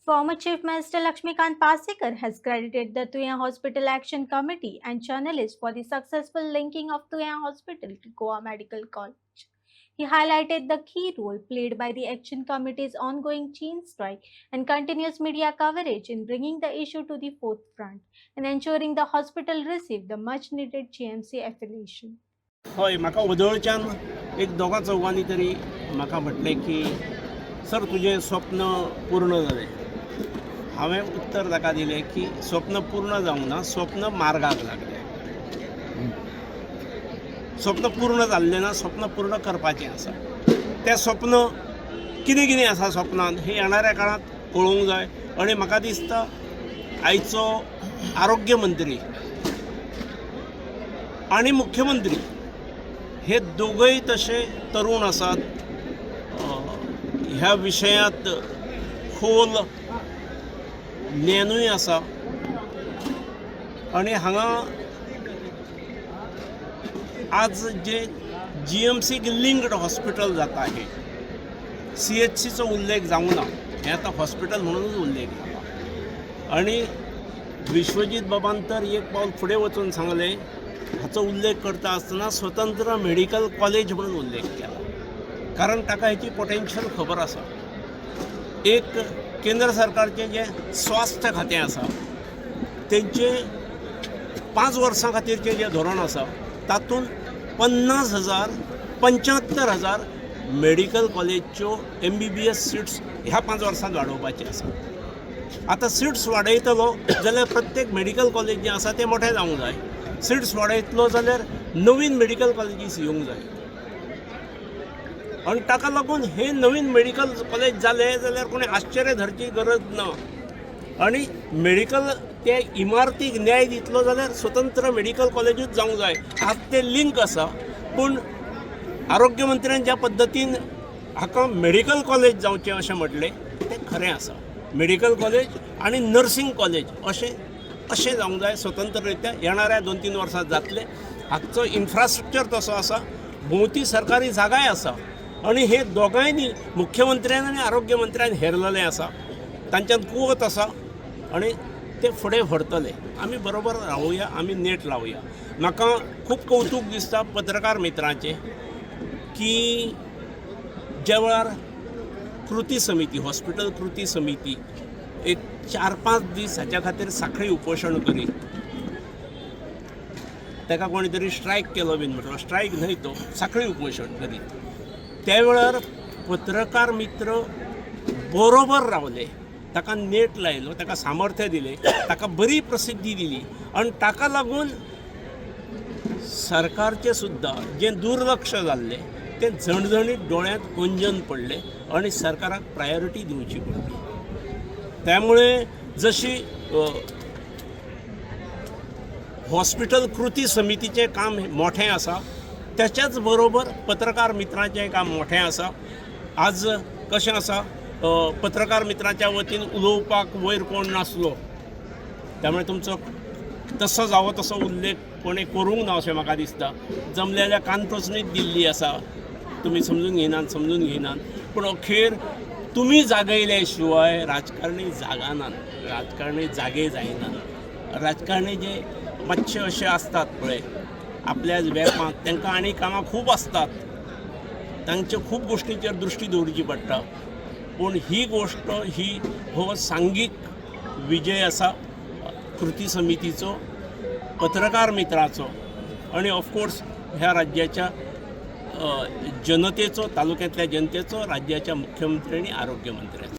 Former Chief Minister Lakshmikant Pasekar has credited the Tuya Hospital Action Committee and journalists for the successful linking of Tuya Hospital to Goa Medical College. He highlighted the key role played by the Action Committee's ongoing chain strike and continuous media coverage in bringing the issue to the forefront and ensuring the hospital received the much needed GMC affiliation. हय म्हाका वदळच्यान एक दोगा चौगांनी तरी म्हाका म्हटलें की sir तुजें स्वप्न पूर्ण जालें. हांवें उत्तर ताका दिलें की स्वप्न पूर्ण जावंक ना, स्वप्न मार्गाक लागलें. स्वप्न पूर्ण जाल्लें ना, स्वप्न पूर्ण करपाचें आसा. तें स्वप्न कितें कितें आसा स्वप्नांत हें येणाऱ्या काळांत कळूंक जाय. आनी म्हाका दिसता आयचो आरोग्य मंत्री आनी मुख्यमंत्री हे दोगय तशे तरुण आसात. ह्या विशयांत खोल ज्ञानूय आसा आनी हांगा आज जे GMC लिंक्ड हॉस्पिटल जाता हे CHCचो उल्लेख जावंक ना, हें आतां हॉस्पिटल म्हणूनच उल्लेख जाता. आनी विश्वजीत बाबान तर एक पावल फुडें वचून सांगलें, हाचो उल्लेख करता आसतना स्वतंत्र मेडिकल कॉलेज म्हणून उल्लेख केला. कारण ताका हेची पोटेन्शियल खबर आसा. एक केंद्र सरकारचें जें स्वास्थ्य खातें आसा तेंचे 5 वर्सां खातीरचें जें धोरण आसा तातूंत 50,000 75,000 मेडिकल कॉलेजच्यो MBBS सिट्स ह्या 5 वर्सांत वाडोवपाचे आसा. आतां सिट्स वाडयतलो जाल्यार प्रत्येक मेडिकल कॉलेज जें आसा तें मोठें जावंक जाय. सिट्स वाडयतलो जाल्यार नवीन मेडिकल कॉलेजीस येवंक जाय. आनी ताका लागून हे नवीन मेडिकल कॉलेज जाले जाल्यार कोणी आश्चर्य धरची गरज ना. आनी मेडिकल ते इमारतीक न्याय दितलो जाल्यार स्वतंत्र मेडिकल कॉलेजूच जावंक जाय. आज ते लिंक आसा. पूण आरोग्य मंत्र्यान ज्या पद्दतीन हाका मेडिकल कॉलेज जावचें अशें म्हटलें तें खरें आसा. मेडिकल कॉलेज आनी नर्सिंग कॉलेज अशें जावंक जाय स्वतंत्र रित्या. येणाऱ्या 2-3 वर्सां जातले. हाचो इन्फ्रास्ट्रक्चर तसो आसा, भोंवती सरकारी जागाय आसा. आनी हे दोगांयनी मुख्यमंत्र्यान आनी आरोग्य मंत्र्यान हेरलेलें आसा. तांच्यान कुवत आसा आनी ते फुडें व्हरतले. आमी बरोबर रावुया, आमी नेट लावुया. म्हाका खूब कौतूक दिसता पत्रकार मित्रांचें की ज्या वेळार कृती समिती, हॉस्पिटल कृती समिती एक 4-5 दीस हाच्या खातीर सांखळी उपोशण करीत. ताका कोणी तरी स्ट्रायक केलो बीन म्हटलो. स्ट्रायक न्हय, तो सांखळी उपोशण करीत. त्या वेळार पत्रकार मित्र बरोबर रावले. ताका नेट लायलो, ताका सामर्थ्य दिलें, ताका बरी प्रसिद्धी दिली. आनी ताका लागून सरकारचें सुद्दां जें दुर्लक्ष जाल्लें तें झणझणीत दोळ्यांत गंजन पडलें आनी सरकाराक प्रायोरिटी दिवची पडली. त्यामुळे जशी हॉस्पिटल कृती समितीचें काम मोठें आसा त्याच्याच बरोबर पत्रकार मित्रांचें काम मोठें आसा. आज कशें आसा, पत्रकार मित्रांच्या वतीन उलोवपाक वयर कोण नासलो, त्यामुळे तुमचो तसो जावो तसो उल्लेख कोणें करूंक ना अशें म्हाका दिसता. जमलेल्या कानटोचणीच दिल्ली आसा. तुमी समजून घेयनात. पूण अखेर तुमी जागयले शिवाय राजकारणी जागानात, राजकारणी जागे जायनात. राजकारणी जे मातशे अशे आसतात पळय आपल्या वेपांत, तांकां आनी कामां खूब आसतात, तांच्यो खूब गोश्टींचेर दृश्टी दवरची पडटा. पूण ही गोश्ट हो सांगीक विजय आसा कृती समितीचो, पत्रकार मित्राचो आनी ऑफकोर्स ह्या राज्याच्या जनतेचो, तालुक्यांतल्या जनतेचो, राज्याच्या मुख्यमंत्री आनी आरोग्य मंत्र्याचो.